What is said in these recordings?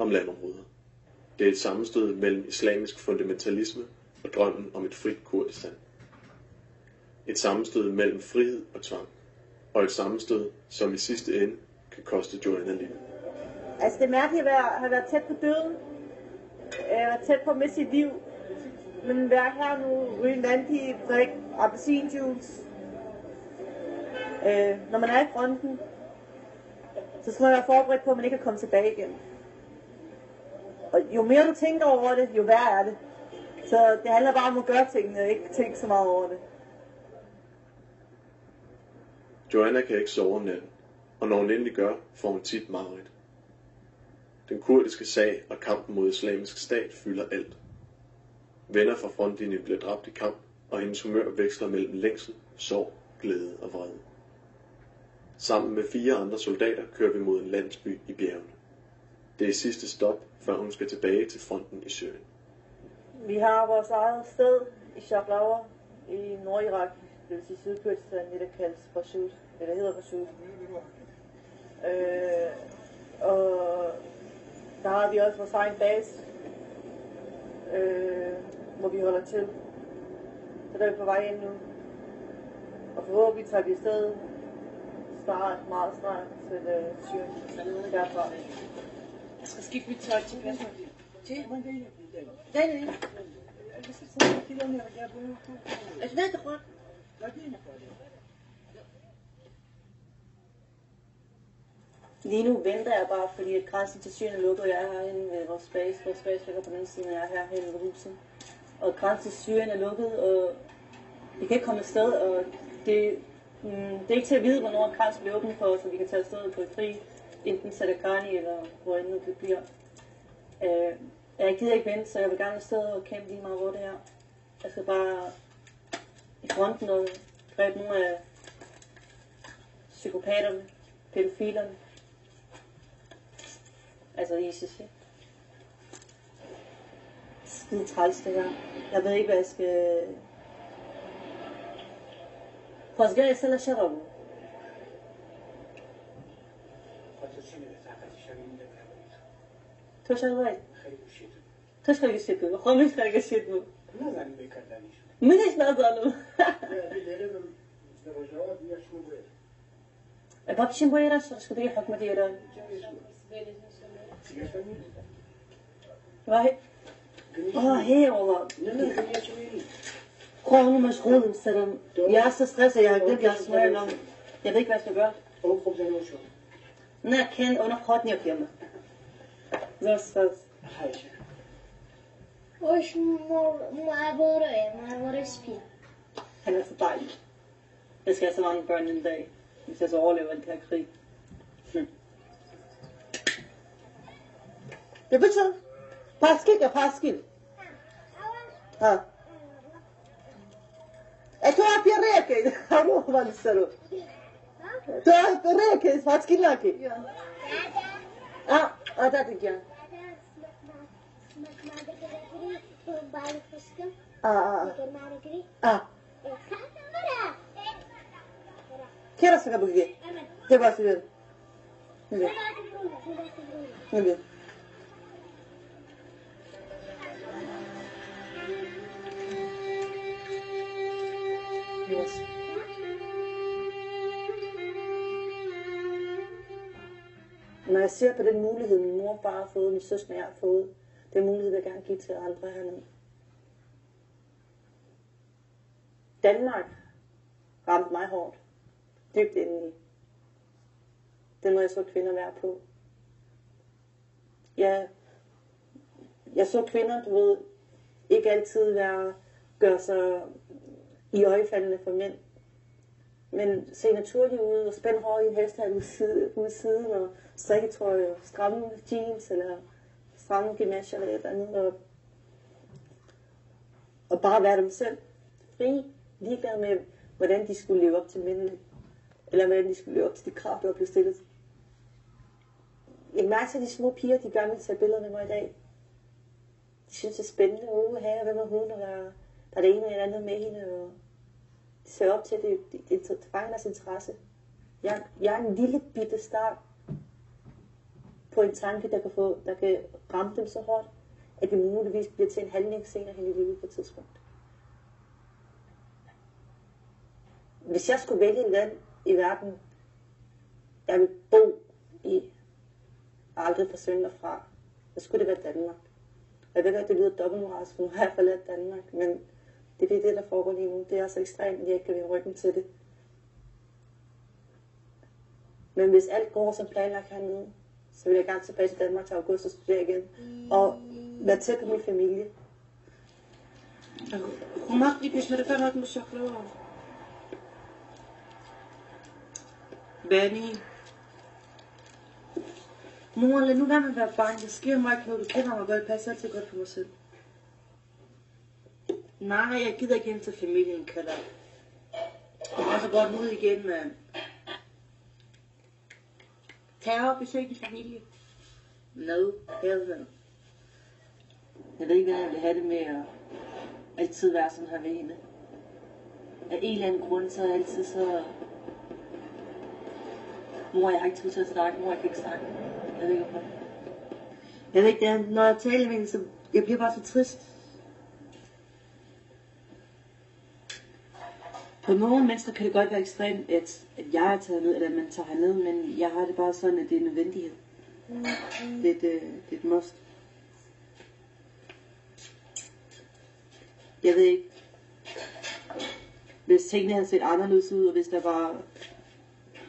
om landområder. Det er et sammenstød mellem islamisk fundamentalisme og drømmen om et frit Kurdistan. Et sammenstød mellem frihed og tvang. Og et sammenstød, som i sidste ende kan koste Joanna livet. Altså det er mærkeligt at have været tæt på døden. Være tæt på at miste sit liv. Men være her nu, ryge en vandpige, drikke appelsinjuice. Når man er i fronten, så skal man være forberedt på, at man ikke kan komme tilbage igen. Og jo mere du tænker over det, jo værre er det. Så det handler bare om at gøre tingene, og ikke tænke så meget over det. Joanna kan ikke sove om natten, og når hun endelig gør, får hun tit mareridt. Den kurdiske sag og kampen mod islamisk stat fylder alt. Venner fra frontlinjen bliver dræbt i kamp, og hendes humør veksler mellem længsel, sorg, glæde og vrede. Sammen med 4 andre soldater kører vi mod en landsby i bjergene. Det er sidste stop, før hun skal tilbage til fronten i Syrien. Vi har vores eget sted i Shablawa i Nordirak, det vil sige Sydkurdistan, det der kaldes Rashid, eller hedder Rashid. Og der har vi også vores egen base, hvor vi holder til. Så der er vi på vej ind nu. Og forhåbentlig tager vi afsted meget snart til Syrien derfra. Jeg skal skifte mit tøj til pladsen. Til? Nej. Altså, hvad er det for? Lige nu venter jeg bare, fordi at grænsen til Syrien er lukket, og jeg er herinde ved vores base. Vores base ligger på den anden side, og jeg er herinde ved huset. Og grænsen til Syrien er lukket, og vi kan ikke komme afsted, og det er ikke til at vide, hvornår grænsen bliver åbnet for os, så vi kan tage afsted på et fri, enten Sadakani eller hvor end det bliver. Jeg gider ikke vente, så jeg vil gerne afsted og kæmpe lige meget, hvor det er. Jeg skal bare i fronten og dræbe nogle af psykopaterne, pædofilerne. Altså ISIS. Skide træls det her. Jeg ved ikke, hvad jeg skal... خواستگاه اصلا شرابو تو شرابی تو خیلی شیطون خواهمش خیلی شیطون منش نزالم بابشين بوي راش شكدي حكمة إيران واحد هي والله Krogen مشغول selvom jeg er så stresset, jeg har glemt, jeg smører om. Jeg ved ikke, hvad jeg skal gøre. Nej, kan under krotten jeg firma. Hvad stress? وش معبره سبي. Han er så dejlig. Jeg skal have så mange børn en dag, hvis jeg så overlever alt det her krig. Det betyder, paskil. Ja. Tu api reke, amo valsaro. Tu api reke, fatskilaki. Da det gør. Kera ska bugge. Det var så. Nej. Yes. Når jeg ser på den mulighed, min mor bare har fået, min søster jeg har fået, den mulighed vil jeg gerne give til andre hernede. Danmark ramte mig hårdt. Dybt indeni. Den må jeg så kvinder være på. Jeg så kvinder, du ved, ikke altid gøre sig i øjefaldene for mænd. Men se naturligt ud og spænde hår i en hestehal ud siden og strikketøj og stramme jeans eller stramme gamache eller et eller andet. Og bare være dem selv. Fri, ligeglad med, hvordan de skulle leve op til mændene. Eller hvordan de skulle leve op til de krav, der var blevet stillet. Jeg mærker til de små piger, de gerne vil tage billeder med mig i dag. De synes det er spændende. Hvem er hun? Og der er det ene eller andet med hende. Og de ser op til, at det fanger deres interesse. Jeg er en lille bitte start. på en tanke, der kan ramme dem så hårdt, at det muligvis bliver til en handling senere hen i livet på et tidspunkt. Hvis jeg skulle vælge et land i verden, jeg vil bo i, og aldrig forsvinde derfra, så skulle det være Danmark. Og jeg ved godt, det lyder dobbeltmoralsk, for nu har jeg forladt Danmark, men det er det, der foregår lige nu. Det er så ekstremt, at jeg ikke kan vende ryggen til det. Men hvis alt går som planlagt hernede, så vil jeg gerne tilbage til Danmark til august og studere igen. Og være tæt på min familie. هناك دي مش مرتبط مشكلة. Benny. Mor, lad nu være med at være bange. Der sker mig ikke noget. Du kender mig godt. Jeg passer altid godt på mig selv. Nej, jeg gider ikke hjem til familien, kalder. Jeg passer godt ud igen, mand. Tag op og besøg din familie. No, hell no. Jeg ved ikke, hvordan jeg vil have det med at altid være sådan her ved hende. Af en eller anden grund, så er jeg altid så... Mor, jeg har ikke tid til at snakke. Mor, jeg kan ikke snakke. Jeg ved ikke hvorfor. Jeg ved ikke, når jeg taler med hende, så jeg bliver bare så trist. For nogle mennesker kan det godt være ekstremt, at jeg er taget ned, eller man tager herned, men jeg har det bare sådan, at det er en nødvendighed. Det er et must. Jeg ved ikke, hvis tingene havde set anderledes ud, og hvis der var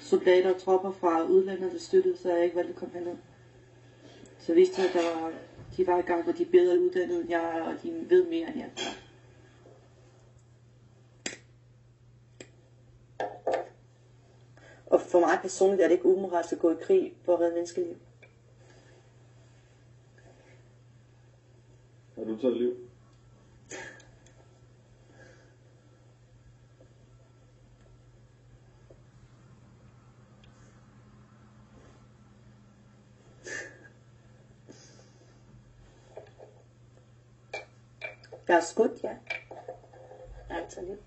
soldater og tropper fra udlandet, der støttede, så havde jeg ikke valgt at komme herned. Så vidste jeg, at de var i gang, og de er bedre uddannet end jeg, og de ved mere end jeg. Og for mig personligt er det ikke umoralsk at gå i krig for at redde menneskeliv. Har du taget liv? Jeg er skudt, ja. Jeg har taget liv.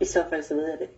I så fald så ved jeg det.